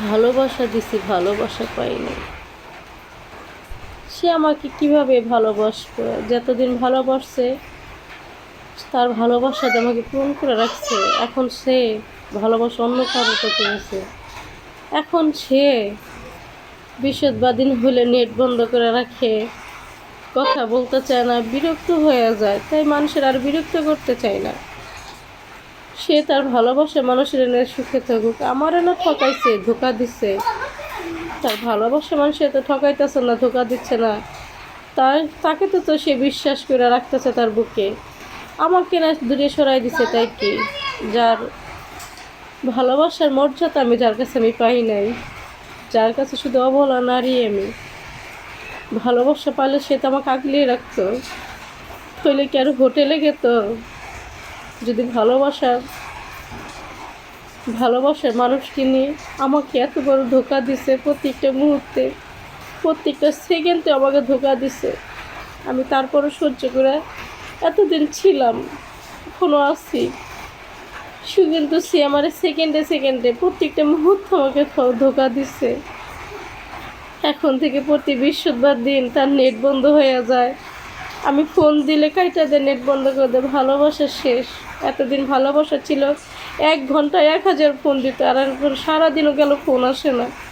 ভালোবাসা দিছি, ভালোবাসা পাইনি। সে আমাকে কিভাবে ভালোবাসবে? যতদিন ভালোবাসছে তার ভালোবাসা দিয়ে আমাকে পূরণ করে রাখছে। এখন সে ভালোবাসা অন্য কারো প্রতি আছে। এখন সে বিশদবাদিন হলে নেট বন্ধ করে রাখে, কথা বলতে চায় না, বিরক্ত হয়ে যায়। তাই মানুষের আর বিরক্ত করতে চায় না। সে তার ভালোবাসা মানুষের এনে সুখে থাকুক। আমার না ঠকাইছে, ধোকা দিচ্ছে। তার ভালোবাসা মানুষের তো ঠকাইতেছে না, ধোকা দিচ্ছে না। তাকে তো সে বিশ্বাস করে রাখতেছে তার বুকে। আমাকে না দূরে সরাই দিছে। তাই কি? যার ভালোবাসার মর্যাদা আমি যার কাছে আমি পাই নাই, যার কাছে শুধু অবলা নারী আমি। ভালোবাসা পাইলে সে তো আমাকে আগলিয়ে রাখতো, থইলে কি আর হোটেলে গেত? যদি ভালোবাসার মানুষকে নিয়ে আমাকে এত বড় ধোকা দিছে, প্রত্যেকটা মুহূর্তে প্রত্যেকটা সেকেন্ডে আমাকে ধোকা দিছে। আমি তারপরও সহ্য করে এতদিন ছিলাম, এখনও আছি। সে কিন্তু সে আমার সেকেন্ডে সেকেন্ডে প্রত্যেকটা মুহূর্তে আমাকে ধোকা দিচ্ছে। এখন থেকে প্রতি বৃহস্পতিবার দিন তার নেট বন্ধ হয়ে যায়। আমি ফোন দিলে কাইটা দিয়ে নেট বন্ধ করে দেয়। ভালোবাসা শেষ। এতদিন ভালোবাসা ছিল, 1 ঘন্টায় 1000 ফোন দিত, আর এখন সারাদিনও গেল ফোন আসে না।